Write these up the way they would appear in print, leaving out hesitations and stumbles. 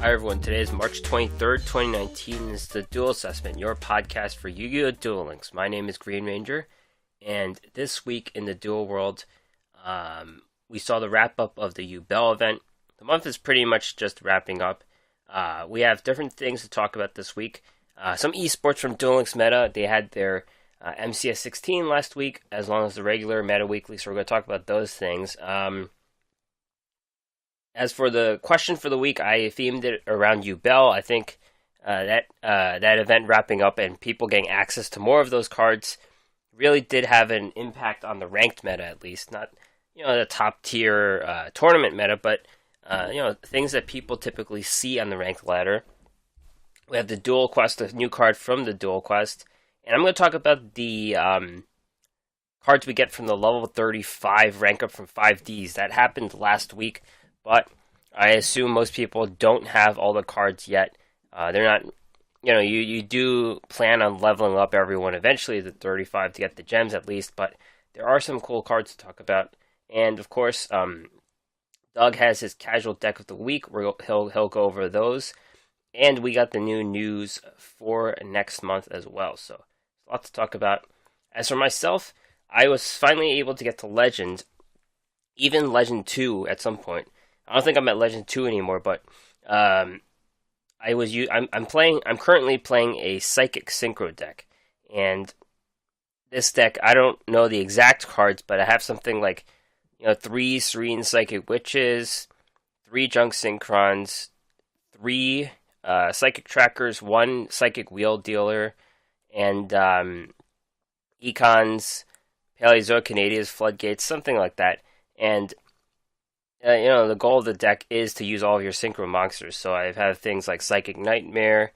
Hi everyone, today is March 23rd, 2019. This is the Duel Assessment, your podcast for Yu-Gi-Oh! Duel Links. My name is Green Ranger, and this week in the Duel World, we saw the wrap-up of the Yubel event. The month is pretty much just wrapping up. We have different things to talk about this week. Some esports from Duel Links Meta, they had their MCS 16 last week, as long as the regular Meta Weekly, so we're going to talk about those things. As for the question for the week, I themed it around Yubel. I think that event wrapping up and people getting access to more of those cards really did have an impact on the ranked meta, at least. Not, the top tier tournament meta, but, things that people typically see on the ranked ladder. We have the Duel Quest, a new card from the Duel Quest. And I'm going to talk about the cards we get from the level 35 rank up from 5Ds. That happened last week. But I assume most people don't have all the cards yet. They're not, you do plan on leveling up everyone eventually to 35 to get the gems at least, but there are some cool cards to talk about. And of course, Doug has his casual deck of the week where he'll go over those. And we got the new news for next month as well. So, a lot to talk about. As for myself, I was finally able to get to Legend, even Legend 2 at some point. I don't think I'm at Legend 2 anymore, but I'm currently playing a Psychic Synchro deck, and this deck, I don't know the exact cards, but I have something like 3 Serene Psychic Witches, 3 Junk Synchrons, 3 Psychic Trackers, 1 Psychic Wheel Dealer, and Econs, Paleozoic Canadias, Floodgates, something like that. And the goal of the deck is to use all of your Synchro monsters. So I have things like Psychic Nightmare,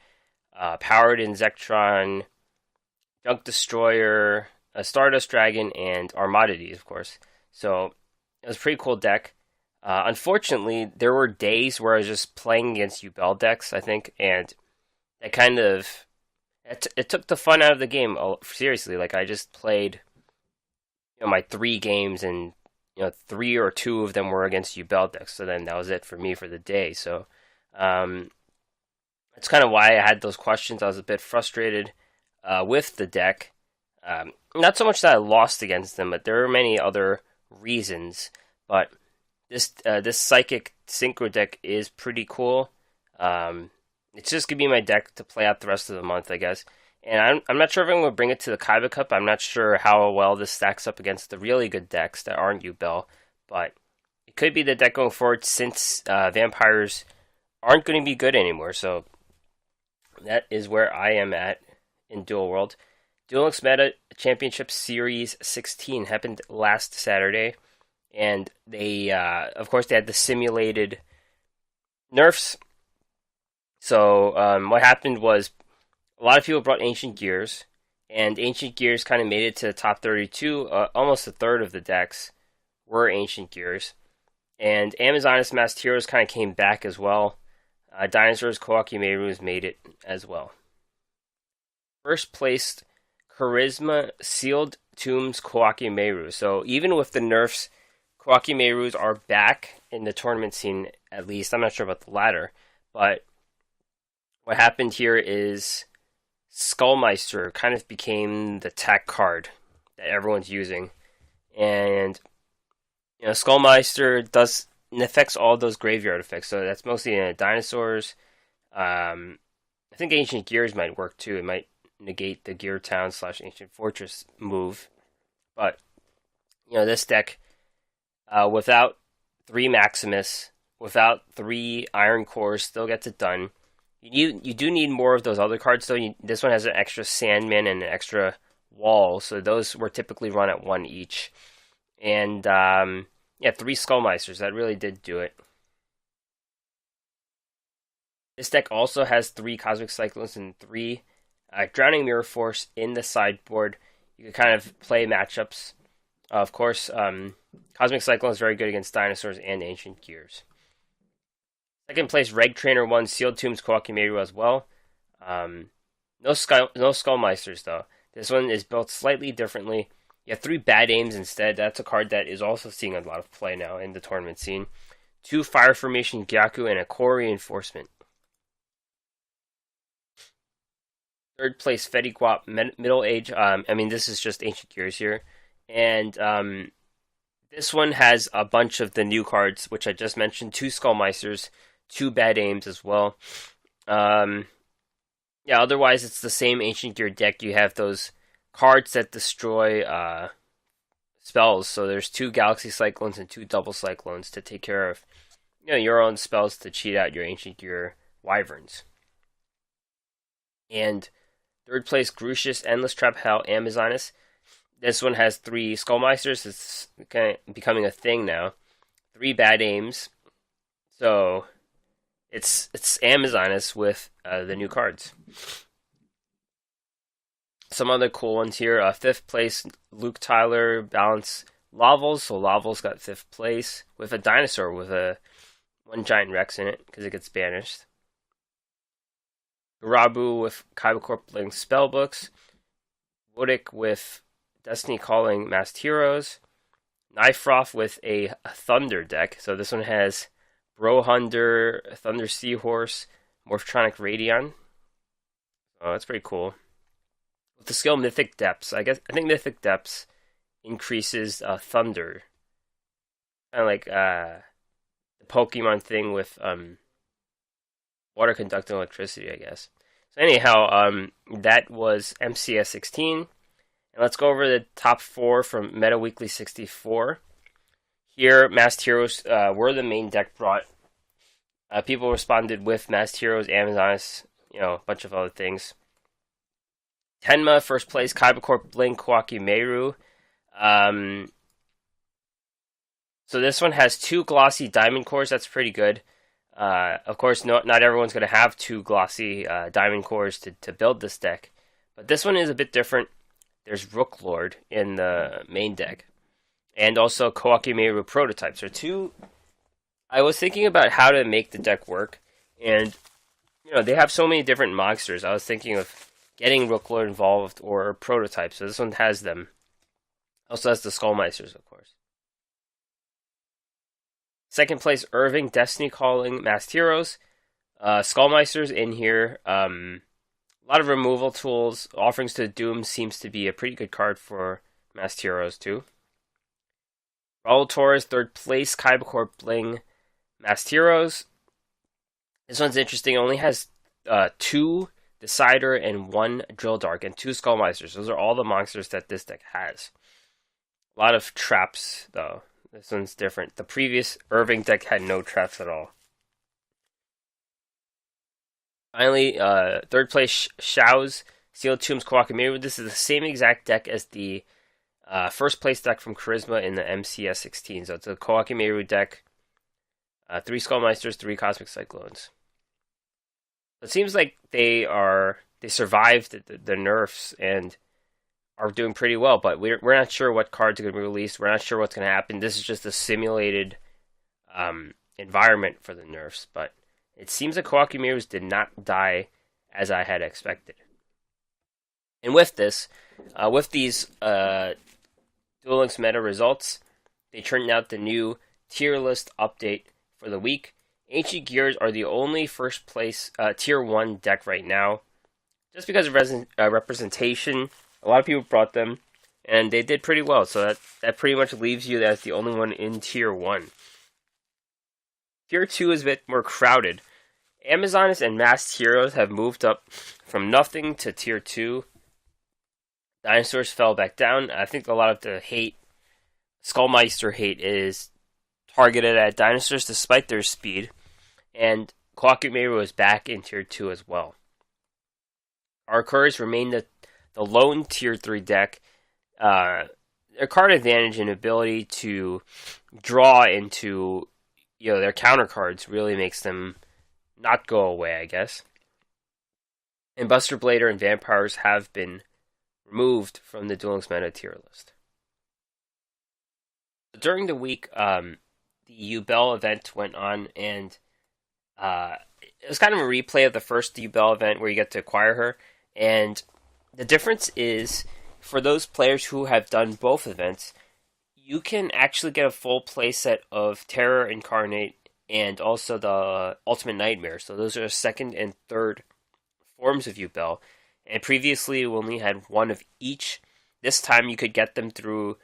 Powered Insectron, Junk Destroyer, Stardust Dragon, and Armadides, of course. So it was a pretty cool deck. Unfortunately, there were days where I was just playing against Yubel decks, I think, and it kind of it took the fun out of the game. Seriously, like I just played my 3 games and 3 or 2 of them were against Yubel decks, so then that was it for me for the day. So, that's kind of why I had those questions. I was a bit frustrated with the deck. Not so much that I lost against them, but there are many other reasons. But this Psychic Synchro deck is pretty cool. It's just gonna be my deck to play out the rest of the month, I guess. And I'm not sure if I'm going to bring it to the Kaiba Cup. I'm not sure how well this stacks up against the really good decks that aren't Yubel. But it could be the deck going forward since vampires aren't going to be good anymore. So that is where I am at in Duel World. Duel Links Meta Championship Series 16 happened last Saturday. And they, of course, they had the simulated nerfs. So what happened was, a lot of people brought Ancient Gears, and Ancient Gears kind of made it to the top 32. Almost a third of the decks were Ancient Gears. And Amazoness Masked Heroes kind of came back as well. Dinosaurs, Kawaki Meirus made it as well. First placed, Charisma, Sealed Tombs, Kawaki Meiru. So even with the nerfs, Kawaki Meirus are back in the tournament scene, at least. I'm not sure about the latter, but what happened here is Skullmeister kind of became the tech card that everyone's using. And, Skullmeister affects all those graveyard effects. So that's mostly dinosaurs. I think Ancient Gears might work too. It might negate the Gear Town / Ancient Fortress move. But, this deck, without 3 Maximus, without 3 Iron Cores, still gets it done. You do need more of those other cards, though. This one has an extra Sandman and an extra Wall, so those were typically run at 1 each. And, 3 Skullmeisters, that really did do it. This deck also has 3 Cosmic Cyclones and 3 Drowning Mirror Force in the sideboard. You can kind of play matchups. Of course, Cosmic Cyclone is very good against Dinosaurs and Ancient Gears. Second place, Reg Trainer 1, Sealed Tombs, Kawaki Meiru as well. No Skullmeisters, though. This one is built slightly differently. You have 3 Bad Aims instead. That's a card that is also seeing a lot of play now in the tournament scene. 2 Fire Formation Gyaku and a Core Reinforcement. Third place, Fetty Guap, Middle Age. I mean, this is just Ancient Gears here. And this one has a bunch of the new cards, which I just mentioned. 2 Skullmeisters, 2 Bad Aims as well. Yeah, otherwise it's the same Ancient Gear deck. You have those cards that destroy spells. So there's 2 Galaxy Cyclones and 2 Double Cyclones to take care of your own spells to cheat out your Ancient Gear Wyverns. And third place, Grucius, Endless Trap Hell, Amazoness. This one has 3 Skullmeisters. It's kind of becoming a thing now. 3 Bad Aims. So it's Amazoness with the new cards. Some other cool ones here. 5th place, Luke Tyler, Balance Lavels. So Lavels got 5th place with a dinosaur with one giant Rex in it because it gets banished. Garabu with Kaiba playing Spellbooks. Wodik with Destiny Calling Masked Heroes. Knifroth with a Thunder deck. So this one has Brohunder, Thunder Seahorse, Morphtronic Radion. Oh, that's pretty cool. With the skill Mythic Depths, I think Mythic Depths increases Thunder. Kind of like the Pokemon thing with water conducting electricity, I guess. So anyhow, that was MCS 16. And let's go over the top 4 from Meta Weekly 64. Here, Masked Heroes were the main deck brought. People responded with Masked Heroes, Amazoness, a bunch of other things. Tenma, first place, Kaiba Blink, Kawaki Meru. So this one has 2 glossy diamond cores. That's pretty good. Of course, not everyone's going to have 2 glossy diamond cores to build this deck. But this one is a bit different. There's Rook Lord in the main deck. And also Kawaki Meru prototypes. I was thinking about how to make the deck work. And, they have so many different monsters. I was thinking of getting Rook Lord involved or prototypes. So this one has them. Also has the Skullmeisters, of course. Second place, Irving, Destiny Calling, Masked Heroes. Skullmeisters in here. A lot of removal tools. Offerings to Doom seems to be a pretty good card for Masked Heroes, too. Raul Torres, third place, Kaiba Bling, Masked Heroes. This one's interesting. It only has 2 Decider and 1 Drill Dark and 2 Skullmeisters. Those are all the monsters that this deck has. A lot of traps, though. This one's different. The previous Irving deck had no traps at all. Finally, third place, Shao's Sealed Tombs Kawaki Meru. This is the same exact deck as the first place deck from Charisma in the MCS 16. So it's a Kawaki Meru deck. 3 Skullmeisters, 3 Cosmic Cyclones. It seems like they survived the nerfs and are doing pretty well, but we're not sure what cards are going to be released. We're not sure what's going to happen. This is just a simulated environment for the nerfs, but it seems that Kawaki Meru's did not die as I had expected. And with this, with these Duel Links meta results, they turned out the new tier list update for the week. Ancient Gears are the only first place tier 1 deck right now. Just because of representation, a lot of people brought them, and they did pretty well. So that pretty much leaves you as the only one in tier 1. Tier 2 is a bit more crowded. Amazoness and Masked Heroes have moved up from nothing to tier 2. Dinosaurs fell back down. I think a lot of the Skullmeister hate is targeted at dinosaurs despite their speed. And Kawaki Meru is back in tier 2 as well. Arcurs remain the lone tier 3 deck. Their card advantage and ability to draw into their counter cards really makes them not go away, I guess. And Buster Blader and Vampires have been removed from the Duel Links meta tier list. During the week, the Yubel event went on, and it was kind of a replay of the first Yubel event where you get to acquire her. And the difference is, for those players who have done both events, you can actually get a full playset of Terror Incarnate and also the Ultimate Nightmare. So those are the second and third forms of Yubel. And previously, we only had one of each. This time, you could get them through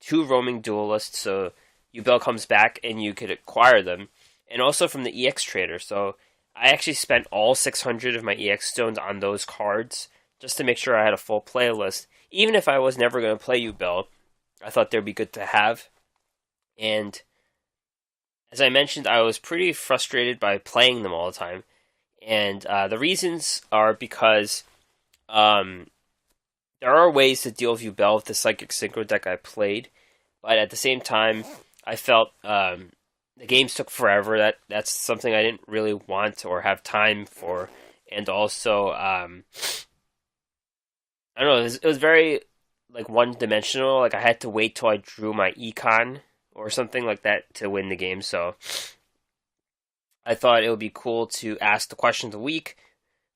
2 roaming duelists, so Yubel comes back and you could acquire them. And also from the EX trader, so I actually spent all 600 of my EX stones on those cards just to make sure I had a full playlist. Even if I was never going to play Yubel, I thought they'd be good to have. And as I mentioned, I was pretty frustrated by playing them all the time. And the reasons are because there are ways to deal with Yubel with the Psychic Synchro deck I played, but at the same time, I felt the games took forever. That's something I didn't really want or have time for, and also I don't know. It was very like one dimensional. Like I had to wait till I drew my econ or something like that to win the game. So I thought it would be cool to ask the question of the week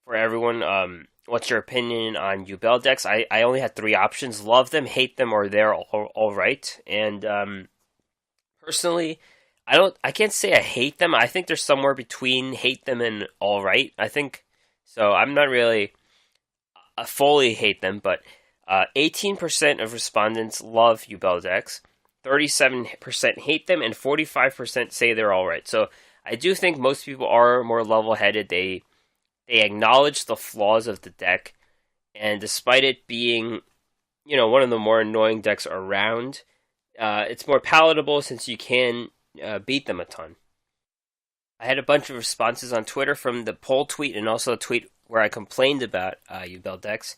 for everyone. What's your opinion on Yubel decks? I only had 3 options: love them, hate them, or they're all right. And personally, I can't say I hate them. I think they're somewhere between hate them and all right. I think so. I'm not really fully hate them, but 18% of respondents love Yubel decks, 37% hate them, and 45% say they're all right. So I do think most people are more level-headed. They acknowledge the flaws of the deck, and despite it being, one of the more annoying decks around, it's more palatable since you can beat them a ton. I had a bunch of responses on Twitter from the poll tweet and also a tweet where I complained about Yubel decks.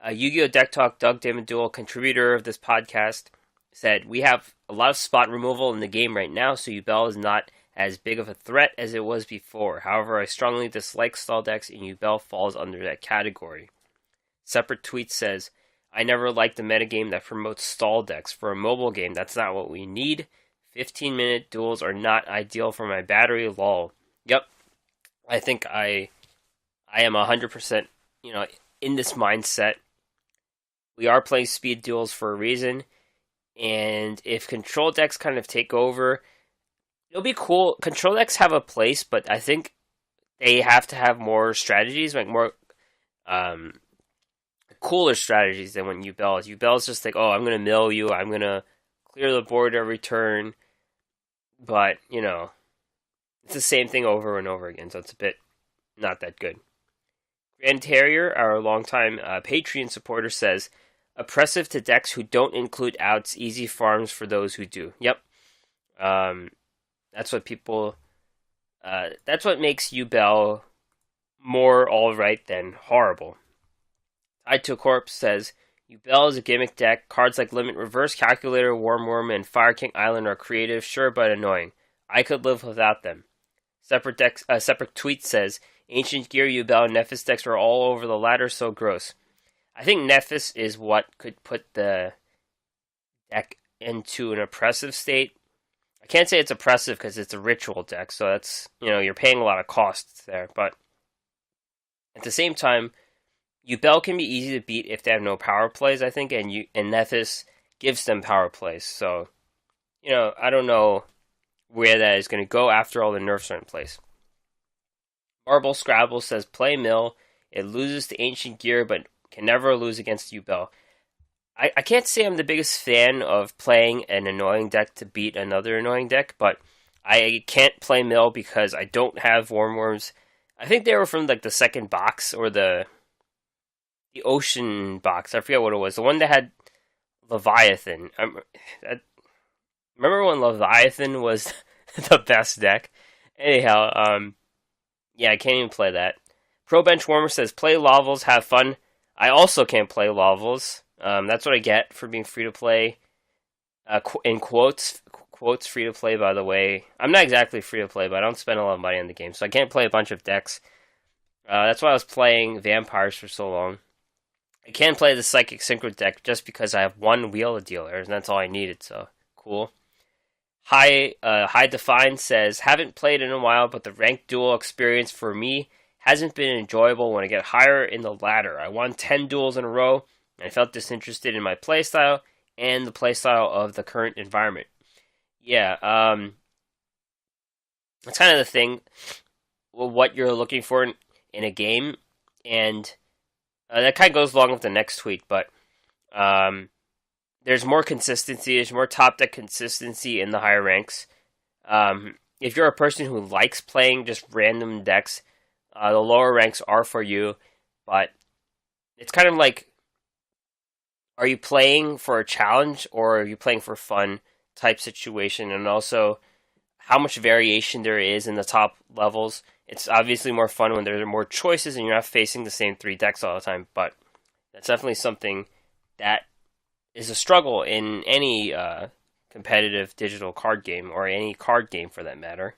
Yu-Gi-Oh! Deck Talk, Doug Damon Duel, contributor of this podcast, said, "We have a lot of spot removal in the game right now, so Yubel is not as big of a threat as it was before. However, I strongly dislike stall decks, and Yubel falls under that category." Separate tweet says, "I never liked the metagame that promotes stall decks. For a mobile game, that's not what we need. 15-minute duels are not ideal for my battery, lol." Yep, I think I am 100%, in this mindset. We are playing speed duels for a reason, and if control decks kind of take over, it'll be cool. Control decks have a place, but I think they have to have more strategies, like more cooler strategies than when Yubel is. Yubel is just like, oh, I'm going to mill you, I'm going to clear the board every turn, but, it's the same thing over and over again, so it's a bit not that good. Grand Terrier, our longtime Patreon supporter, says, "Oppressive to decks who don't include outs, easy farms for those who do." Yep. That's what people... that's what makes Yubel more alright than horrible. Tied to a Corpse says, "Yubel is a gimmick deck. Cards like Limit Reverse, Calculator, Worm, and Fire King Island are creative, sure, but annoying. I could live without them." Separate tweet says, "Ancient Gear, Yubel, and Nephis decks are all over the ladder, so gross." I think Nephis is what could put the deck into an oppressive state. I can't say it's oppressive because it's a ritual deck, so that's, you're paying a lot of costs there, but at the same time, Yubel can be easy to beat if they have no power plays, I think, and Nephis gives them power plays, so, I don't know where that is going to go after all the nerfs are in place. Marble Scrabble says, "Play Mill. It loses to Ancient Gear, but can never lose against Yubel." I can't say I'm the biggest fan of playing an annoying deck to beat another annoying deck, but I can't play Mill because I don't have Worms. I think they were from like the second box or the Ocean box. I forget what it was. The one that had Leviathan. Remember when Leviathan was the best deck? Anyhow, yeah, I can't even play that. Pro Bench Warmer says, "Play Lavels, have fun." I also can't play Lavels. That's what I get for being free to play. In quotes free to play, by the way. I'm not exactly free to play, but I don't spend a lot of money on the game, so I can't play a bunch of decks. That's why I was playing Vampires for so long. I can play the Psychic Synchro deck just because I have one Wheel of Dealers, and that's all I needed, so cool. High Define says, "Haven't played in a while, but the ranked duel experience for me hasn't been enjoyable when I get higher in the ladder. I won 10 duels in a row, and I felt disinterested in my playstyle and the playstyle of the current environment." Yeah, that's kind of the thing, what you're looking for in a game, and That kind of goes along with the next tweet, but um, there's more consistency. There's more top deck consistency in the higher ranks. If you're a person who likes playing just random decks, the lower ranks are for you. But it's kind of like, are you playing for a challenge or are you playing for fun type situation? And also, how much variation there is in the top levels. It's obviously more fun when there are more choices and you're not facing the same three decks all the time. But that's definitely something that is a struggle in any competitive digital card game, or any card game for that matter.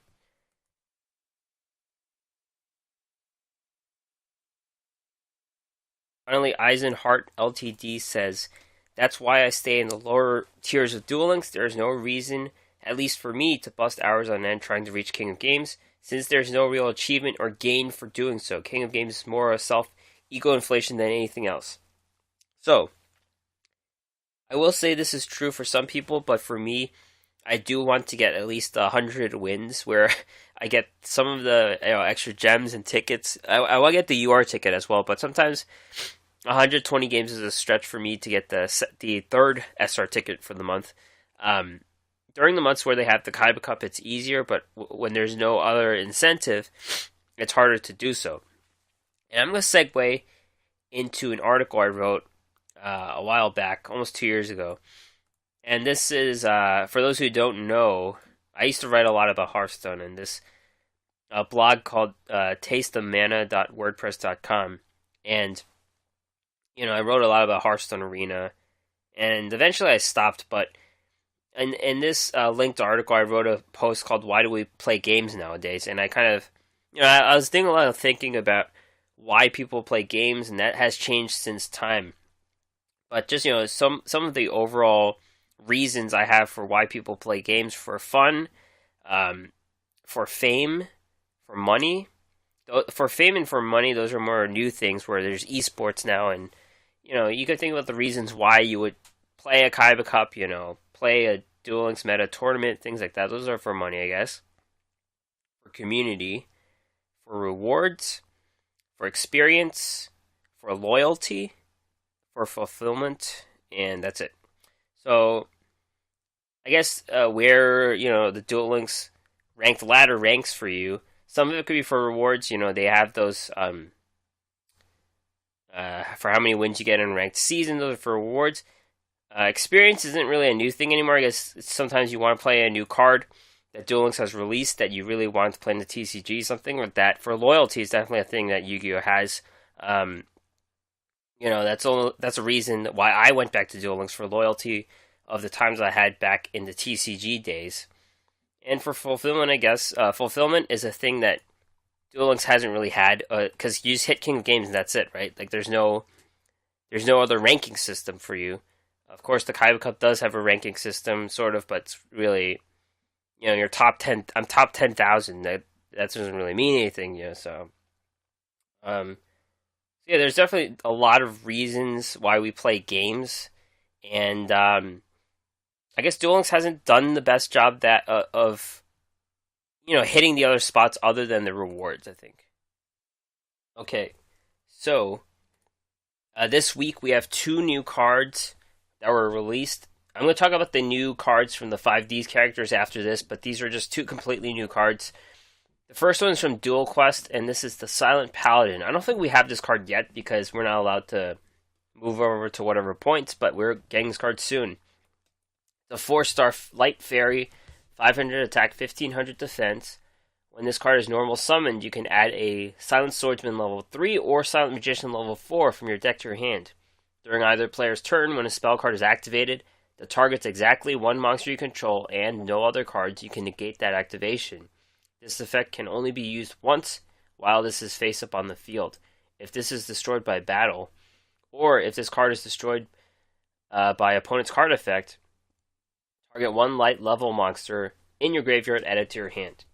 Finally, Eisenhart Ltd says, "That's why I stay in the lower tiers of Duel Links. There is no reason, at least for me, to bust hours on end trying to reach King of Games, since there's no real achievement or gain for doing so. King of Games is more a self-ego inflation than anything else." So, I will say this is true for some people, but for me, I do want to get at least 100 wins where I get some of the extra gems and tickets. I want to get the UR ticket as well, but sometimes 120 games is a stretch for me to get the third SR ticket for the month. During the months where they have the Kaiba Cup, it's easier, but when there's no other incentive, it's harder to do so. And I'm going to segue into an article I wrote a while back, almost 2 years ago. And this is, for those who don't know, I used to write a lot about Hearthstone, and this blog called tasteofmana.wordpress.com. And, I wrote a lot about Hearthstone Arena, and eventually I stopped, but in this linked article, I wrote a post called "Why Do We Play Games Nowadays?" And I kind of, I was doing a lot of thinking about why people play games, and that has changed since time. But just, some of the overall reasons I have for why people play games: for fun, for fame, for money. For fame and for money, those are more new things where there's esports now, and you could think about the reasons why you would play a Kaiba Cup, play a Duel Links meta tournament, things like that. Those are for money, I guess. For community, for rewards, for experience, for loyalty, for fulfillment, and that's it. So, I guess where, the Duel Links ranked ladder ranks for you, some of it could be for rewards. They have those, for how many wins you get in ranked season, those are for rewards. Experience isn't really a new thing anymore. I guess sometimes you want to play a new card that Duel Links has released that you really want to play in the TCG, something like that. For loyalty is definitely a thing that Yu-Gi-Oh has. That's a reason why I went back to Duel Links, for loyalty of the times I had back in the TCG days. And for fulfillment, I guess, fulfillment is a thing that Duel Links hasn't really had, because you just hit King of Games and that's it, right? Like, there's no other ranking system for you. Of course, the Kaiba Cup does have a ranking system, sort of, but it's really, you're top 10, I'm top 10,000, that doesn't really mean anything, so. Yeah, there's definitely a lot of reasons why we play games, and I guess Duel Links hasn't done the best job of hitting the other spots other than the rewards, I think. Okay, so this week we have 2 new cards that were released. I'm going to talk about the new cards from the 5Ds characters after this, but these are just 2 completely new cards. The first one is from Duel Quest, and this is the Silent Paladin. I don't think we have this card yet because we're not allowed to move over to whatever points, but we're getting this card soon. The 4-star Light Fairy, 500 attack, 1500 defense. When this card is normal summoned, you can add a Silent Swordsman level 3 or Silent Magician level 4 from your deck to your hand. During either player's turn, when a spell card is activated, that targets exactly one monster you control and no other cards, you can negate that activation. This effect can only be used once while this is face up on the field. If this is destroyed by battle, or if this card is destroyed by opponent's card effect, target one light level monster in your graveyard added to your hand.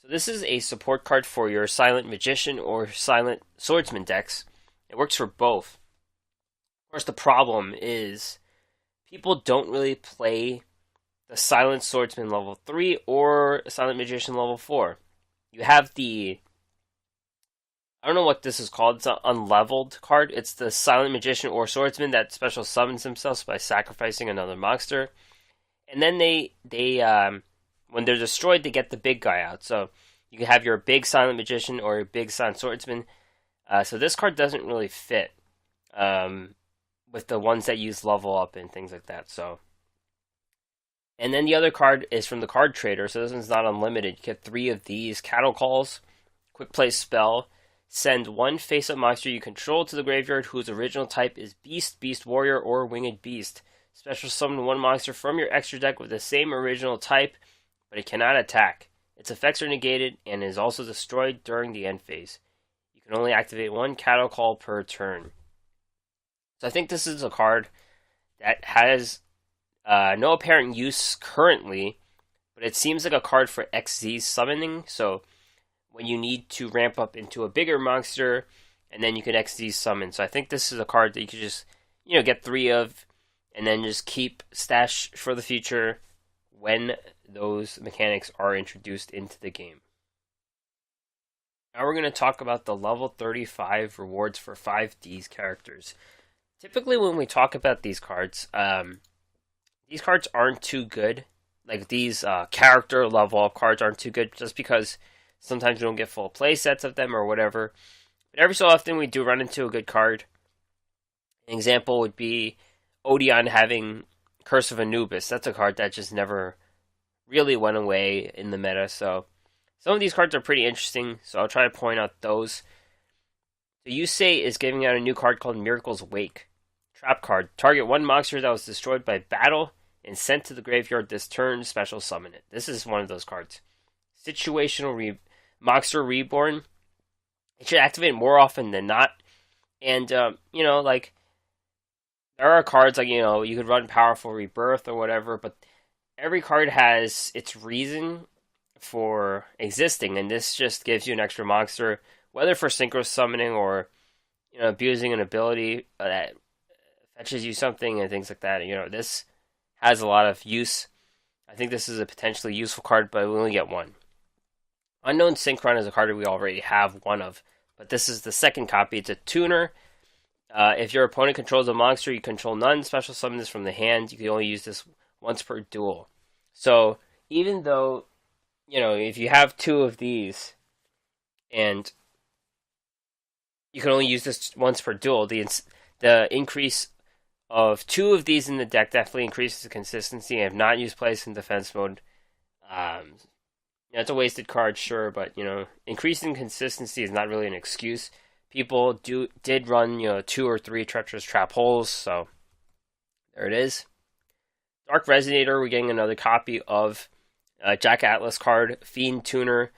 So this is a support card for your Silent Magician or Silent Swordsman decks. It works for both. Of course, the problem is people don't really play the Silent Swordsman level 3 or Silent Magician level 4. You have the I don't know what this is called. It's an unleveled card. It's the Silent Magician or Swordsman that special summons themselves by sacrificing another monster. And then when they're destroyed, they get the big guy out. So you can have your big Silent Magician or your big Silent Swordsman. So this card doesn't really fit with the ones that use level up and things like that. So, and then the other card is from the card trader. So this one's not unlimited. You get 3 of these cattle calls, quick play spell. Send 1 face-up monster you control to the graveyard whose original type is Beast, Beast Warrior, or Winged Beast. Special summon 1 monster from your extra deck with the same original type, but it cannot attack. Its effects are negated and is also destroyed during the end phase. You can only activate 1 cattle call per turn. So I think this is a card that has no apparent use currently, but it seems like a card for XZ summoning, so when you need to ramp up into a bigger monster, and then you can XD summon. So I think this is a card that you could just, get 3 of, and then just keep stash for the future when those mechanics are introduced into the game. Now we're going to talk about the level 35 rewards for 5D's characters. Typically when we talk about these cards aren't too good. Like these character level up cards aren't too good just because sometimes we don't get full play sets of them or whatever. But every so often we do run into a good card. An example would be Odeon having Curse of Anubis. That's a card that just never really went away in the meta. So some of these cards are pretty interesting. So I'll try to point out those. So Yusei is giving out a new card called Miracle's Wake. Trap card. Target 1 monster that was destroyed by battle and sent to the graveyard this turn. Special summon it. This is one of those cards. Situational Monster Reborn. It should activate more often than not. And, there are cards like, you could run Powerful Rebirth or whatever, but every card has its reason for existing, and this just gives you an extra monster, whether for synchro summoning or, abusing an ability that fetches you something and things like that. This has a lot of use. I think this is a potentially useful card, but we only get 1. Unknown Synchron is a card that we already have 1 of, but this is the second copy. It's a tuner. If your opponent controls a monster, you control none. Special summon this from the hand. You can only use this once per duel. So even though, if you have 2 of these, and you can only use this once per duel, the increase of 2 of these in the deck definitely increases the consistency. I have not used Place in Defense mode. It's a wasted card, sure, but, increasing consistency is not really an excuse. People did run, 2 or 3 treacherous trap holes, so there it is. Dark Resonator, we're getting another copy of Jack Atlas card, Fiend Tuner.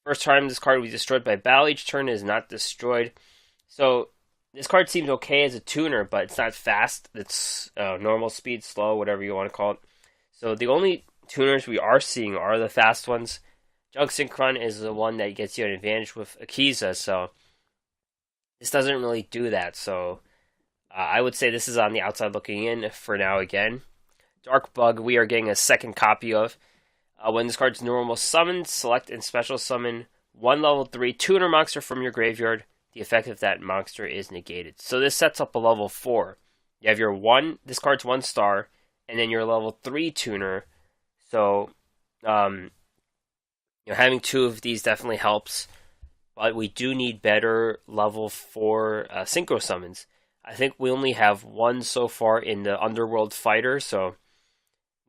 The first time this card will be destroyed by battle, each turn is not destroyed. So this card seems okay as a tuner, but it's not fast. It's normal speed, slow, whatever you want to call it. So the only tuners we are seeing are the fast ones. Jug Synchron is the one that gets you an advantage with Akiza, so this doesn't really do that. So I would say this is on the outside looking in for now again. Dark Bug, we are getting a second copy of. When this card's normal summoned, select and special summon 1 level 3 tuner monster from your graveyard. The effect of that monster is negated. So this sets up a level 4. You have your this card's 1 star, and then your level 3 tuner. So, having 2 of these definitely helps, but we do need better level 4 synchro summons. I think we only have 1 so far in the Underworld Fighter, so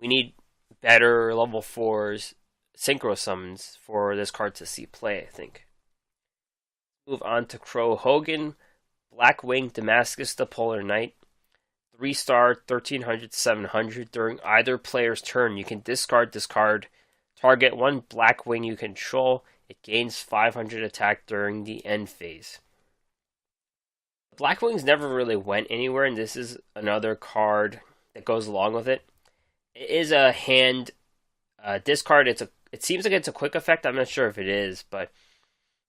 we need better level 4s synchro summons for this card to see play, I think. Move on to Crow Hogan, Blackwing Damascus the Polar Knight. 3-star, 1300, 700. During either player's turn, you can discard this card. Target 1 Blackwing you control. It gains 500 attack during the end phase. Blackwings never really went anywhere, and this is another card that goes along with it. It is a hand discard. It seems like it's a quick effect. I'm not sure if it is, but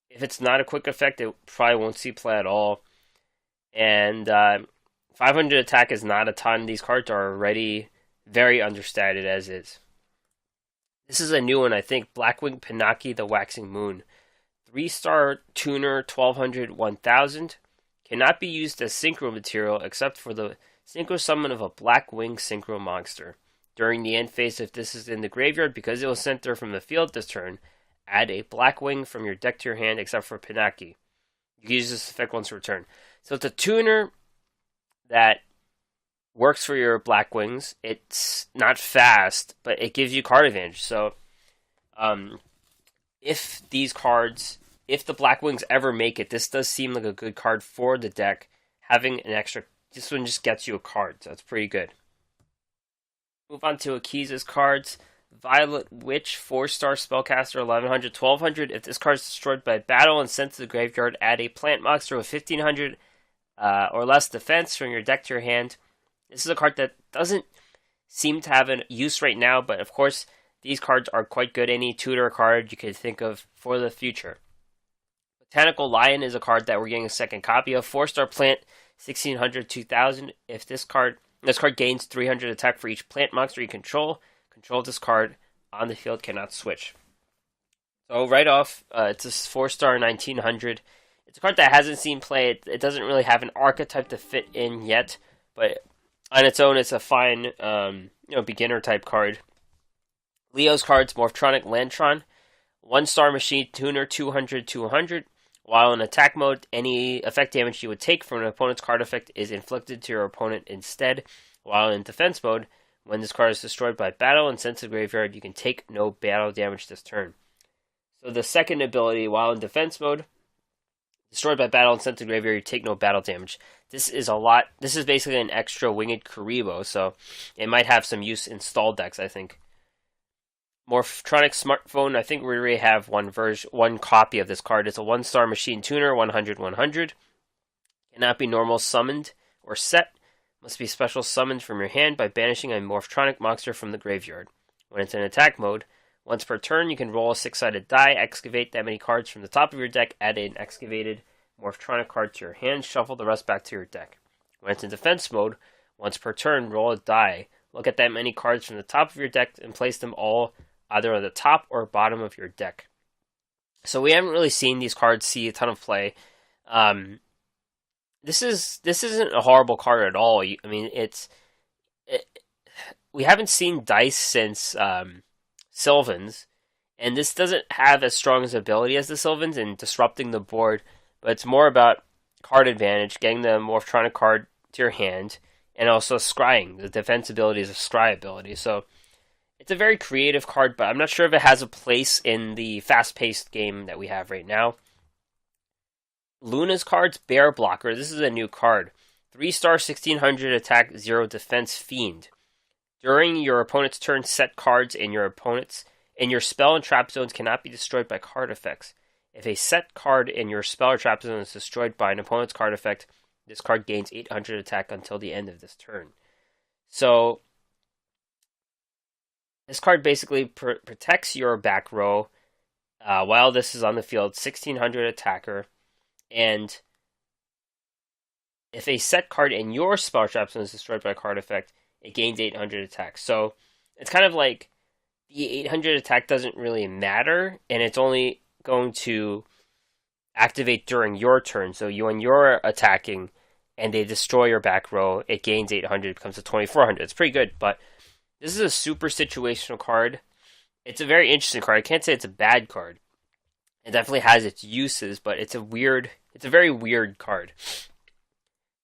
if it's not a quick effect, it probably won't see play at all. And 500 attack is not a ton. These cards are already very understated as is. This is a new one, I think. Blackwing Pinaki, the Waxing Moon. 3-star tuner 1200 1000. Cannot be used as synchro material except for the synchro summon of a black wing synchro monster. During the end phase, if this is in the graveyard, because it will center from the field this turn, add a black wing from your deck to your hand except for Pinaki. You can use this effect once per turn. So it's a tuner that works for your black wings. It's not fast, but it gives you card advantage. So if the black wings ever make it, this does seem like a good card for the deck. Having an extra, this one just gets you a card, so that's pretty good. Move on to Akiza's cards. Violet Witch, 4-star spellcaster, 1100, 1200. If this card is destroyed by battle and sent to the graveyard, add a plant monster with 1500 or less defense from your deck to your hand. This is a card that doesn't seem to have a use right now, but of course, these cards are quite good. Any tutor card you could think of for the future. Botanical Lion is a card that we're getting a second copy of. 4-star plant, 1600, 2000. If this card gains 300 attack for each plant monster you control this card on the field cannot switch. So right off, it's a 4-star 1900. It's a card that hasn't seen play. It doesn't really have an archetype to fit in yet, but on its own, it's a fine beginner type card. Leo's cards, Morphtronic Lantron, 1-star machine tuner 200, 200. While in attack mode, any effect damage you would take from an opponent's card effect is inflicted to your opponent instead. While in defense mode, when this card is destroyed by battle and sent to the graveyard, you can take no battle damage this turn. So the second ability, while in defense mode, destroyed by battle and sent to the graveyard, you take no battle damage. This is basically an extra Winged Kuriboh, so it might have some use in stall decks, I think. Morphtronic Smartphone, I think we already have one copy of this card. It's a 1-star machine tuner, 100, 100. Cannot be normal summoned or set. Must be special summoned from your hand by banishing a Morphtronic monster from the graveyard. When it's in attack mode, once per turn, you can roll a 6-sided die, excavate that many cards from the top of your deck, add an excavated Morphtronic card to your hand, shuffle the rest back to your deck. When it's in defense mode, once per turn, roll a die, look at that many cards from the top of your deck, and place them all either on the top or bottom of your deck. So we haven't really seen these cards see a ton of play. This isn't a horrible card at all. I mean, we haven't seen dice since Sylvans, and this doesn't have as strong as ability as the Sylvans in disrupting the board, but it's more about card advantage, getting the Morphtronic card to your hand, and also scrying. The defense ability is a scry ability, so it's a very creative card, but I'm not sure if it has a place in the fast-paced game that we have right now. Luna's cards, Bear Blocker. This is a new card. 3-star 1600 attack, 0 defense Fiend. During your opponent's turn, set cards in your spell and trap zones cannot be destroyed by card effects. If a set card in your spell or trap zone is destroyed by an opponent's card effect, this card gains 800 attack until the end of this turn. So this card basically protects your back row while this is on the field, 1600 attacker, and if a set card in your spell trap zone is destroyed by a card effect, it gains 800 attack. So it's kind of like the 800 attack doesn't really matter, and it's only going to activate during your turn. So when you're attacking and they destroy your back row, it gains 800, it becomes a 2400. It's pretty good, but this is a super situational card. It's a very interesting card. I can't say it's a bad card. It definitely has its uses, but it's a very weird card.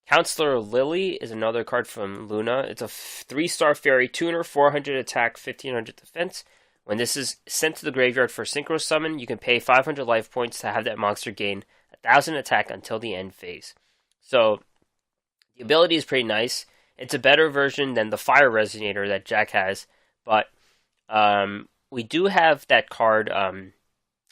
Counselor Lily is another card from Luna. It's a 3-star fairy tuner, 400 attack, 1500 defense. When this is sent to the graveyard for synchro summon, you can pay 500 life points to have that monster gain 1000 attack until the end phase. So the ability is pretty nice. It's a better version than the Fire Resonator that Jack has, but we do have that card,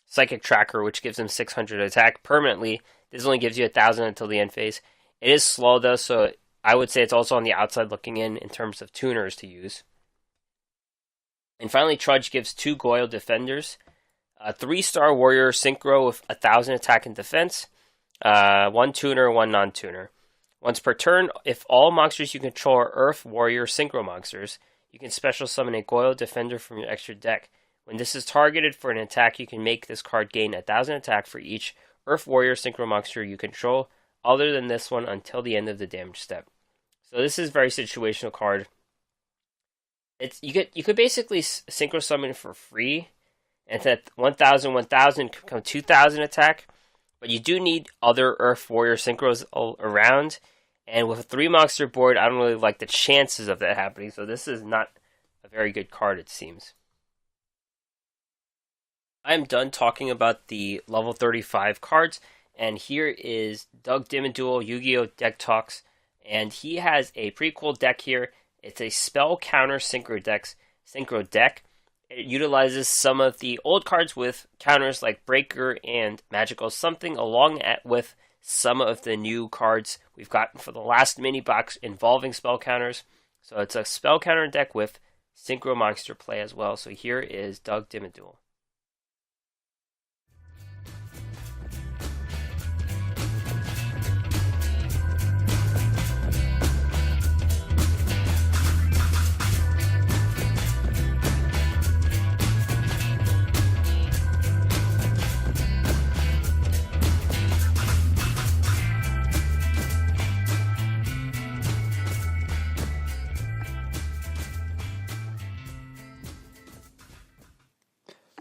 Psychic Tracker, which gives him 600 attack permanently. This only gives you 1000 until the end phase. It is slow though, so I would say it's also on the outside looking in terms of tuners to use. And finally, Trudge gives 2 Goyle Defenders, a 3-star Warrior Synchro with 1000 attack and defense, 1 tuner, 1 non-tuner. Once per turn, if all monsters you control are Earth Warrior Synchro monsters, you can special summon a Goyle Defender from your extra deck. When this is targeted for an attack, you can make this card gain 1,000 attack for each Earth Warrior Synchro monster you control, other than this one until the end of the damage step. So this is a very situational card. You could basically synchro summon for free, and that 1,000 could become 2,000 attack. But you do need other Earth Warrior synchros around, and with a 3-monster board, I don't really like the chances of that happening. So this is not a very good card, it seems. I'm done talking about the level 35 cards, and here is Doug Dimmadule, Yu-Gi-Oh! Deck Talks, and he has a pretty cool deck here. It's a spell counter synchro deck. It utilizes some of the old cards with counters like Breaker and Magical Something, along with some of the new cards we've gotten for the last mini box involving spell counters. So it's a spell counter deck with synchro monster play as well. So here is Doug Dimmadule.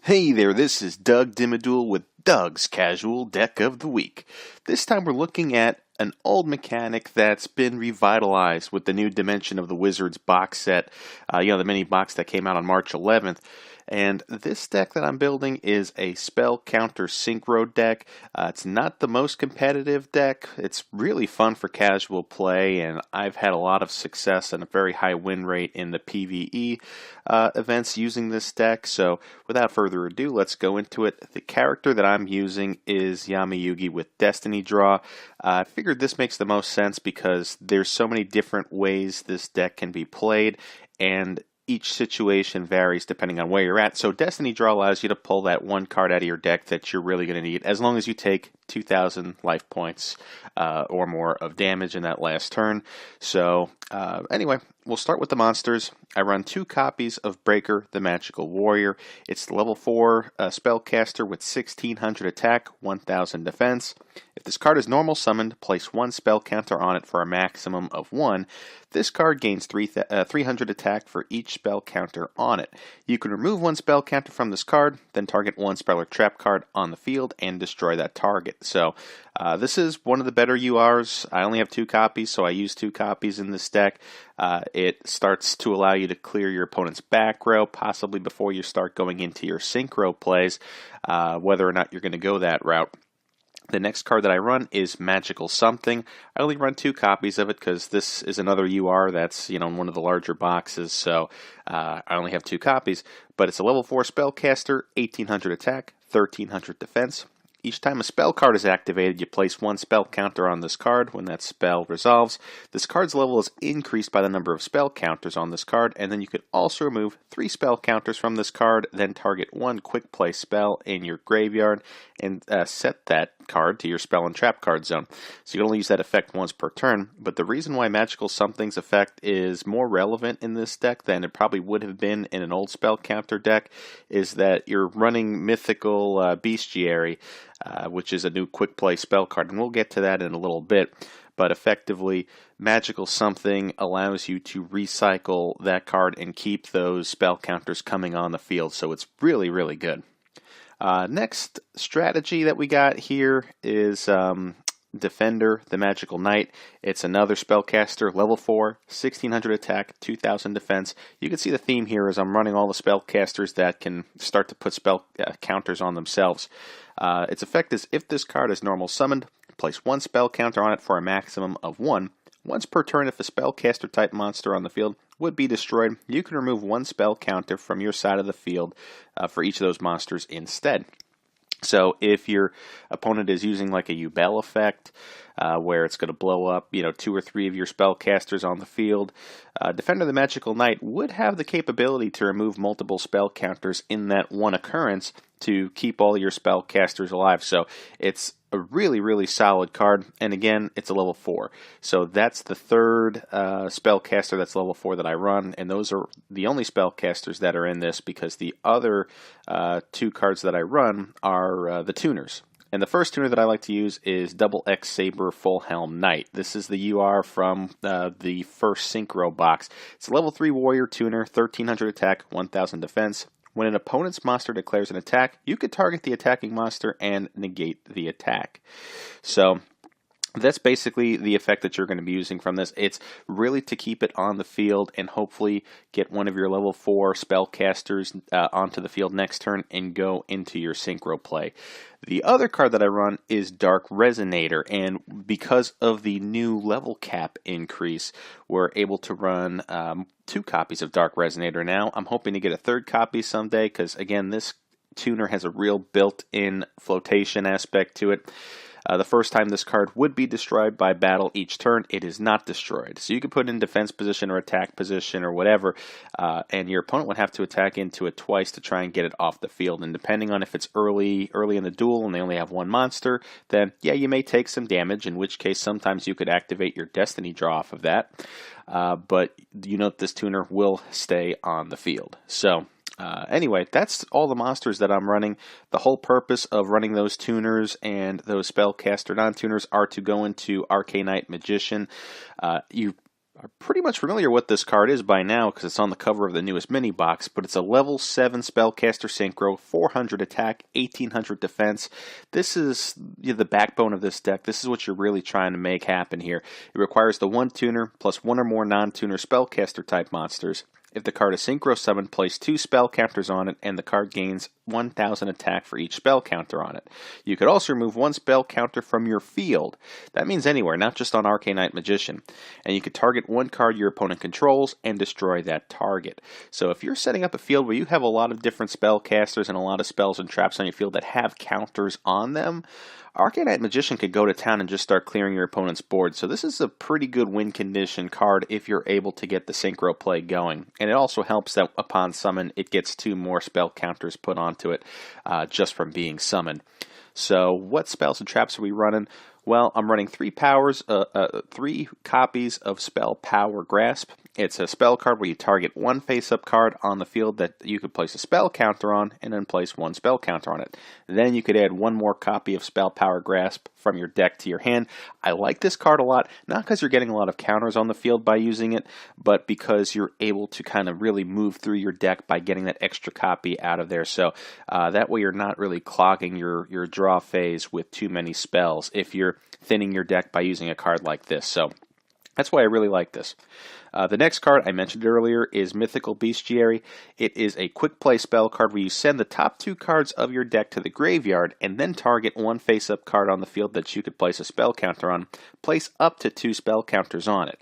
Hey there, this is Doug Dimmadule with Doug's Casual Deck of the Week. This time we're looking at an old mechanic that's been revitalized with the new Dimension of the Wizards box set, the mini box that came out on March 11th. And this deck that I'm building is a spell counter synchro deck. It's not the most competitive deck. It's really fun for casual play, and I've had a lot of success and a very high win rate in the PvE events using this deck. So without further ado, let's go into it. The character that I'm using is Yamayugi with Destiny Draw. I figured this makes the most sense because there's so many different ways this deck can be played, and each situation varies depending on where you're at. So Destiny Draw allows you to pull that one card out of your deck that you're really going to need, as long as you take 2,000 life points or more of damage in that last turn. So anyway, we'll start with the monsters. I run 2 copies of Breaker, the Magical Warrior. It's level 4 spellcaster with 1,600 attack, 1,000 defense. If this card is normal summoned, place 1 spell counter on it for a maximum of 1. This card gains 300 attack for each spell counter on it. You can remove 1 spell counter from this card, then target 1 spell or trap card on the field and destroy that target. So this is one of the better URs. I only have 2 copies, so I use 2 copies in this deck. It starts to allow you to clear your opponent's back row, possibly before you start going into your synchro plays, whether or not you're going to go that route. The next card that I run is Magical Something. I only run 2 copies of it because this is another UR that's in one of the larger boxes, so I only have 2 copies. But it's a level 4 spellcaster, 1,800 attack, 1,300 defense. Each time a spell card is activated, you place 1 spell counter on this card. When that spell resolves, this card's level is increased by the number of spell counters on this card, and then you could also remove 3 spell counters from this card, then target 1 quick play spell in your graveyard, and set that card to your spell and trap card zone. So you can only use that effect once per turn, but the reason why Magical Something's effect is more relevant in this deck than it probably would have been in an old spell counter deck is that you're running Mythical Bestiary, which is a new quick play spell card, and we'll get to that in a little bit. But effectively, Magical Something allows you to recycle that card and keep those spell counters coming on the field, so it's really, really good. Next strategy that we got here is Defender, the Magical Knight. It's another spellcaster, level 4, 1,600 attack, 2,000 defense. You can see the theme here is I'm running all the spellcasters that can start to put spell counters on themselves. Its effect is if this card is normal summoned, place 1 spell counter on it for a maximum of 1. Once per turn, if a spellcaster type monster on the field would be destroyed, you can remove 1 spell counter from your side of the field for each of those monsters instead. So if your opponent is using like a Yubel effect, where it's going to blow up, 2 or 3 of your spellcasters on the field, Defender the Magical Knight would have the capability to remove multiple spell counters in that one occurrence to keep all your spellcasters alive. So it's a really, really solid card. And again, it's a level 4. So that's the third spellcaster that's level 4 that I run. And those are the only spellcasters that are in this, because the other 2 cards that I run are the tuners. And the first tuner that I like to use is Double X Saber Full Helm Knight. This is the UR from the first Synchro box. It's a level 3 warrior tuner, 1300 attack, 1000 defense. When an opponent's monster declares an attack, you could target the attacking monster and negate the attack. So that's basically the effect that you're going to be using from this. It's really to keep it on the field and hopefully get one of your level 4 spellcasters onto the field next turn and go into your synchro play. The other card that I run is Dark Resonator, and because of the new level cap increase, we're able to run 2 copies of Dark Resonator now. I'm hoping to get a 3rd copy someday, because again, this tuner has a real built-in flotation aspect to it. The first time this card would be destroyed by battle each turn, it is not destroyed. So you could put it in defense position or attack position or whatever, and your opponent would have to attack into it twice to try and get it off the field. And depending on if it's early in the duel and they only have 1 monster, then yeah, you may take some damage, in which case sometimes you could activate your destiny draw off of that. But you know this tuner will stay on the field. So anyway, that's all the monsters that I'm running. The whole purpose of running those tuners and those spellcaster non-tuners are to go into Arcanite Magician. You are pretty much familiar what this card is by now, because it's on the cover of the newest mini box, but it's a level 7 spellcaster synchro, 400 attack, 1800 defense. This is the backbone of this deck. This is what you're really trying to make happen here. It requires the 1 tuner plus 1 or more non-tuner spellcaster type monsters. If the card is synchro summoned, place 2 spell counters on it, and the card gains 1000 attack for each spell counter on it. You could also remove 1 spell counter from your field. That means anywhere, not just on Arcanite Magician. And you could target 1 card your opponent controls and destroy that target. So if you're setting up a field where you have a lot of different spell casters and a lot of spells and traps on your field that have counters on them, Arcanite Magician could go to town and just start clearing your opponent's board. So this is a pretty good win condition card if you're able to get the synchro play going. And it also helps that upon summon, it gets 2 more spell counters put onto it just from being summoned. So what spells and traps are we running? Well, I'm running 3 copies of Spell Power Grasp. It's a spell card where you target 1 face-up card on the field that you could place a spell counter on, and then place 1 spell counter on it. Then you could add 1 more copy of Spell Power Grasp from your deck to your hand. I like this card a lot, not because you're getting a lot of counters on the field by using it, but because you're able to kind of really move through your deck by getting that extra copy out of there. So that way you're not really clogging your draw phase with too many spells if you're thinning your deck by using a card like this. So that's why I really like this. The next card I mentioned earlier is Mythical Bestiary. It is a quick play spell card where you send the top 2 cards of your deck to the graveyard and then target 1 face-up card on the field that you could place a spell counter on. Place up to 2 spell counters on it.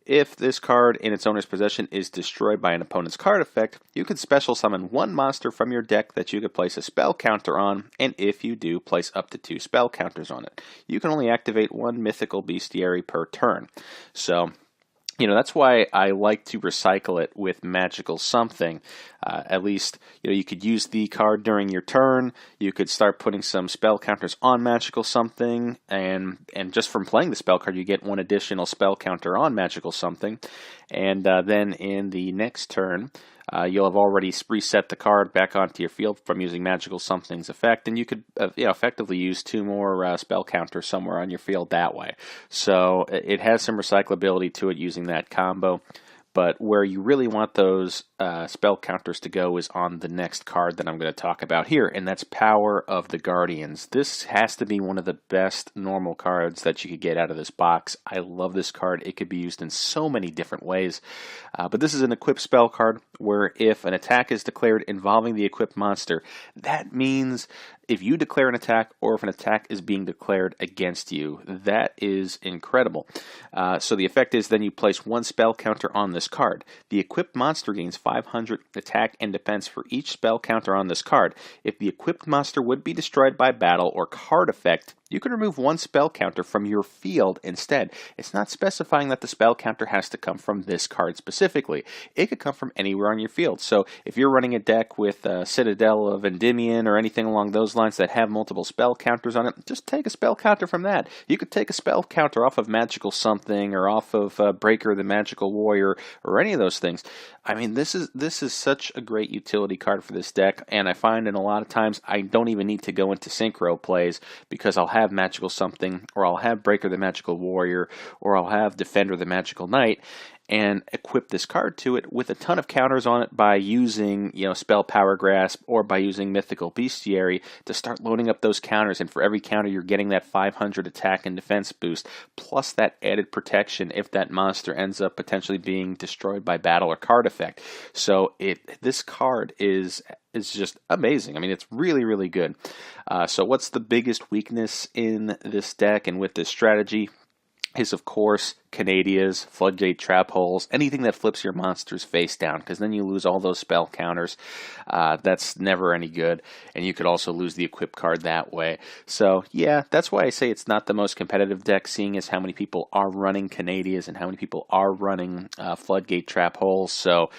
If this card in its owner's possession is destroyed by an opponent's card effect, you can special summon 1 monster from your deck that you could place a spell counter on, and if you do, place up to 2 spell counters on it. You can only activate 1 Mythical Bestiary per turn. So that's why I like to recycle it with Magical Something. At least, you could use the card during your turn. You could start putting some spell counters on Magical Something, and just from playing the spell card, you get 1 additional spell counter on Magical Something. And then in the next turn, you'll have already reset the card back onto your field from using Magical Something's effect, and you could effectively use 2 more spell counters somewhere on your field that way. So it has some recyclability to it using that combo. But where you really want those spell counters to go is on the next card that I'm going to talk about here, and that's Power of the Guardians. This has to be one of the best normal cards that you could get out of this box. I love this card. It could be used in so many different ways. But this is an equipped spell card where if an attack is declared involving the equipped monster, that means if you declare an attack or if an attack is being declared against you. That is incredible. So the effect is then you place 1 spell counter on this card. The equipped monster gains 500 attack and defense for each spell counter on this card. If the equipped monster would be destroyed by battle or card effect, you can remove 1 spell counter from your field instead. It's not specifying that the spell counter has to come from this card specifically. It could come from anywhere on your field. So if you're running a deck with Citadel of Endymion or anything along those lines that have multiple spell counters on it, just take a spell counter from that. You could take a spell counter off of Magical Something or off of Breaker the Magical Warrior or any of those things. I mean, this is such a great utility card for this deck, and I find in a lot of times I don't even need to go into synchro plays because I'll have Magical Something, or I'll have Breaker the Magical Warrior, or I'll have Defender the Magical Knight, and equip this card to it with a ton of counters on it by using, Spell Power Grasp or by using Mythical Bestiary to start loading up those counters. And for every counter, you're getting that 500 attack and defense boost, plus that added protection if that monster ends up potentially being destroyed by battle or card effect. So this card is just amazing. I mean, it's really, really good. So what's the biggest weakness in this deck and with this strategy? Is, of course, Canadias, Floodgate Trap Holes, anything that flips your monsters face down, because then you lose all those spell counters. That's never any good, and you could also lose the equip card that way. So, yeah, that's why I say it's not the most competitive deck, seeing as how many people are running Canadias and how many people are running Floodgate Trap Holes. So,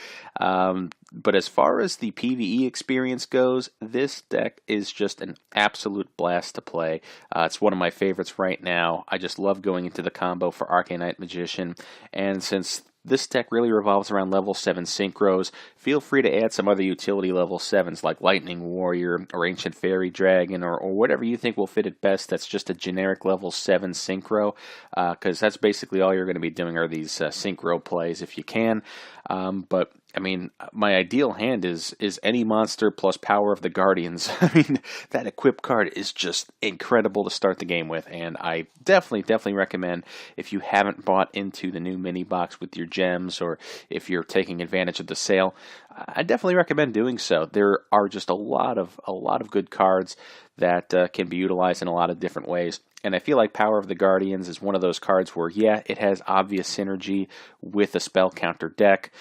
but as far as the PvE experience goes, this deck is just an absolute blast to play. It's one of my favorites right now. I just love going into the combo for Arcanite Magician, and since this deck really revolves around level 7 synchros, feel free to add some other utility level 7s like Lightning Warrior or Ancient Fairy Dragon or whatever you think will fit it best that's just a generic level 7 synchro, because that's basically all you're going to be doing are these synchro plays if you can. But I mean, my ideal hand is any monster plus Power of the Guardians. I mean, that equip card is just incredible to start the game with, and I definitely recommend, if you haven't bought into the new mini box with your gems, or if you're taking advantage of the sale, I definitely recommend doing so. There are just a lot of good cards that can be utilized in a lot of different ways. And I feel like Power of the Guardians is one of those cards where, yeah, it has obvious synergy with a spell counter deck,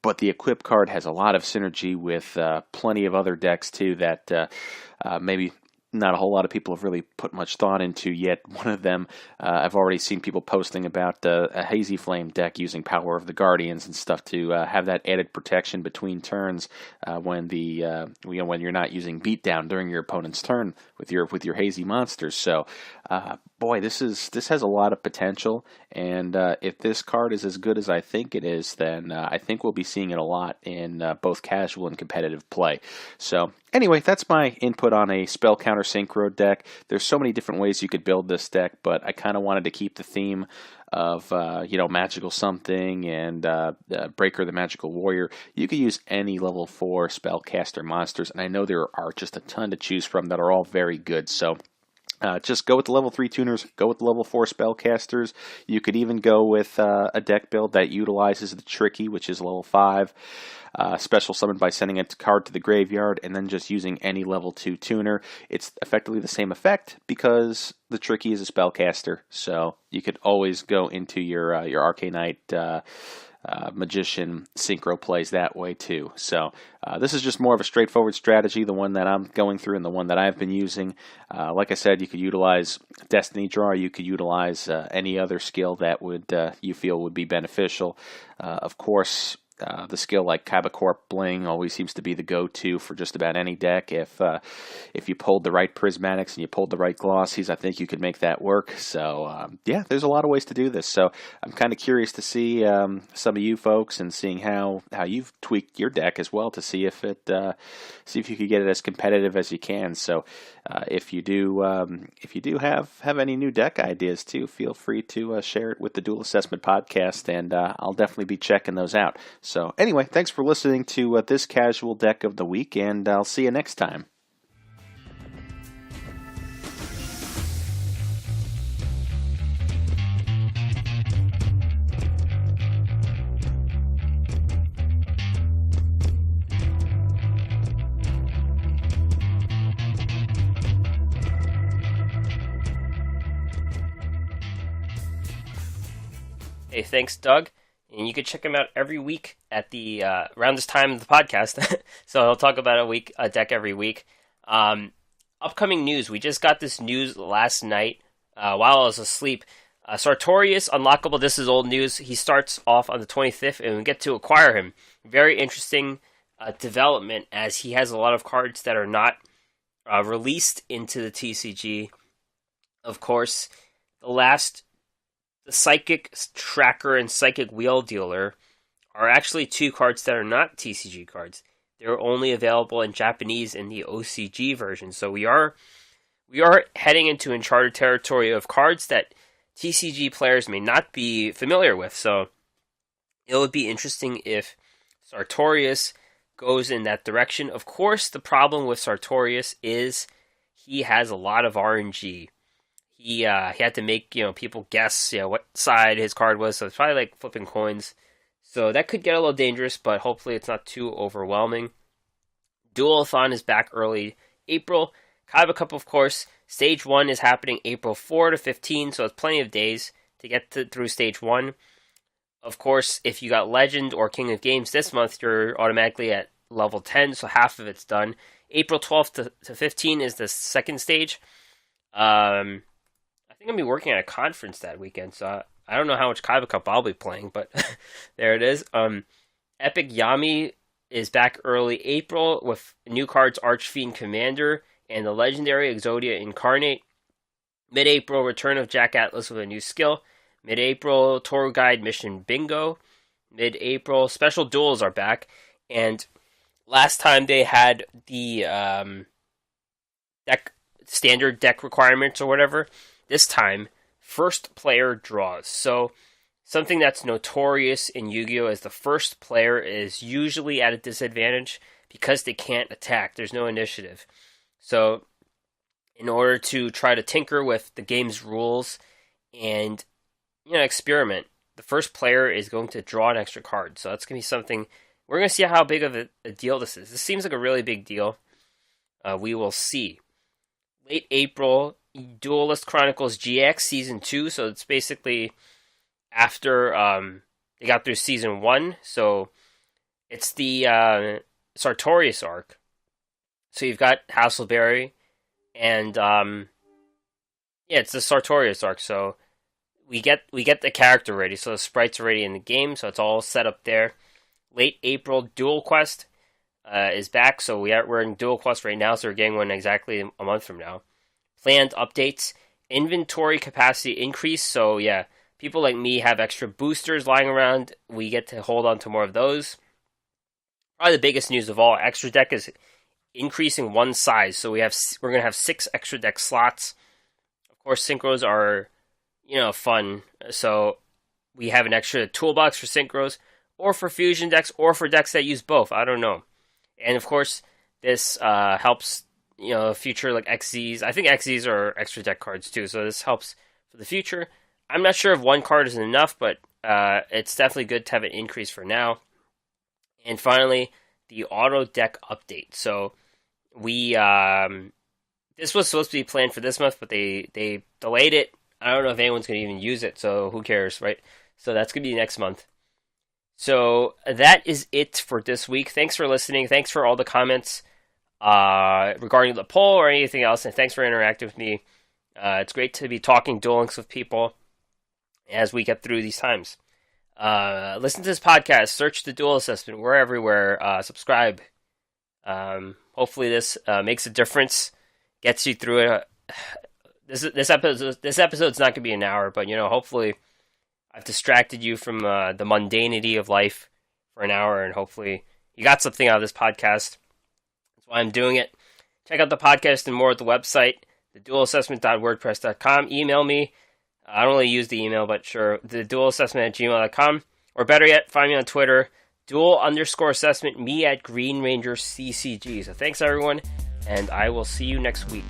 but the equip card has a lot of synergy with plenty of other decks too that maybe not a whole lot of people have really put much thought into yet. One of them, I've already seen people posting about a Hazy Flame deck using Power of the Guardians and stuff to have that added protection between turns when when you're not using beatdown during your opponent's turn with your hazy monsters. So, boy, this has a lot of potential, and if this card is as good as I think it is, then I think we'll be seeing it a lot in both casual and competitive play. So, anyway, that's my input on a spell counter synchro deck. There's so many different ways you could build this deck, but I kind of wanted to keep the theme of Magical Something and Breaker the Magical Warrior. You could use any level 4 spellcaster monsters, and I know there are just a ton to choose from that are all very good. So just go with the level 3 tuners, go with the level 4 spellcasters. You could even go with a deck build that utilizes the Tricky, which is level 5. Special summon by sending a card to the graveyard and then just using any level 2 tuner. It's effectively the same effect because the Tricky is a spellcaster, so you could always go into your Arcanite Magician synchro plays that way too. So this is just more of a straightforward strategy, the one that I'm going through and the one that I've been using. Like I said, you could utilize Destiny Draw, you could utilize any other skill that would you feel would be beneficial. Of course, the skill like Cabacorp Bling always seems to be the go-to for just about any deck. If you pulled the right Prismatics and you pulled the right Glossies, I think you could make that work. So yeah, there's a lot of ways to do this. So I'm kind of curious to see some of you folks and seeing how you've tweaked your deck as well to see if you could get it as competitive as you can. So if you do have any new deck ideas too, feel free to share it with the Duel Assessment Podcast, and I'll definitely be checking those out. So anyway, thanks for listening to this casual deck of the week, and I'll see you next time. Hey, thanks, Doug. And you can check him out every week at the around this time of the podcast. So I'll talk about a deck every week. Upcoming news. We just got this news last night while I was asleep. Sartorius Unlockable. This is old news. He starts off on the 25th, and we get to acquire him. Very interesting development, as he has a lot of cards that are not released into the TCG. Of course, the Psychic Tracker and Psychic Wheel Dealer are actually two cards that are not TCG cards. They're only available in Japanese in the OCG version. So we are heading into uncharted territory of cards that TCG players may not be familiar with. So it would be interesting if Sartorius goes in that direction. Of course, the problem with Sartorius is he has a lot of RNG. He had to make people guess what side his card was, so it's probably like flipping coins. So that could get a little dangerous, but hopefully it's not too overwhelming. Duelathon is back early April. Kaiba Cup, of course, Stage 1 is happening April 4 to 15, so it's plenty of days to get through Stage 1. Of course, if you got Legend or King of Games this month, you're automatically at level 10, so half of it's done. April 12th to 15 is the second stage. I think I'm going to be working at a conference that weekend, so I don't know how much Kaiba Cup I'll be playing, but there it is. Epic Yami is back early April with new cards Archfiend Commander and the legendary Exodia Incarnate. Mid-April, Return of Jack Atlas with a new skill. Mid-April, Tour Guide Mission Bingo. Mid-April, Special Duels are back. And last time they had the standard deck requirements or whatever. This time, first player draws. So something that's notorious in Yu-Gi-Oh! Is the first player is usually at a disadvantage because they can't attack. There's no initiative. So in order to try to tinker with the game's rules and experiment, the first player is going to draw an extra card. So that's going to be something. We're going to see how big of a deal this is. This seems like a really big deal. We will see. Late April, Duelist Chronicles GX Season 2. So it's basically after they got through Season 1. So it's the Sartorius arc. So you've got Hasselberry and it's the Sartorius arc. So we get the character ready. So the sprites are ready in the game. So it's all set up there. Late April, Duel Quest is back. So we're in Duel Quest right now. So we're getting one exactly a month from now. Planned updates. Inventory capacity increase. So yeah, people like me have extra boosters lying around. We get to hold on to more of those. Probably the biggest news of all, Extra Deck is increasing one size. So we're going to have 6 Extra Deck slots. Of course, synchros are, fun. So we have an extra toolbox for synchros, or for fusion decks, or for decks that use both. I don't know. And of course, this helps, future like XZs. I think XZs are extra deck cards too. So this helps for the future. I'm not sure if one card is enough, but it's definitely good to have an increase for now. And finally, the auto deck update. So we this was supposed to be planned for this month, but they delayed it. I don't know if anyone's going to even use it, so who cares, right? So that's going to be next month. So that is it for this week. Thanks for listening. Thanks for all the comments regarding the poll or anything else, and thanks for interacting with me. It's great to be talking Duel Links with people as we get through these times. Listen to this podcast. Search the Duel Assessment. We're everywhere. Subscribe. Hopefully this makes a difference. Gets you through it. This episode's not gonna be an hour, but hopefully I've distracted you from the mundanity of life for an hour, and hopefully you got something out of this podcast. That's why I'm doing it. Check out the podcast and more at the website, theduelassessment.wordpress.com. Email me. I don't really use the email, but sure, theduelassessment@gmail.com. Or better yet, find me on Twitter, duel_assessment, me at Green Ranger CCG. So thanks everyone, and I will see you next week.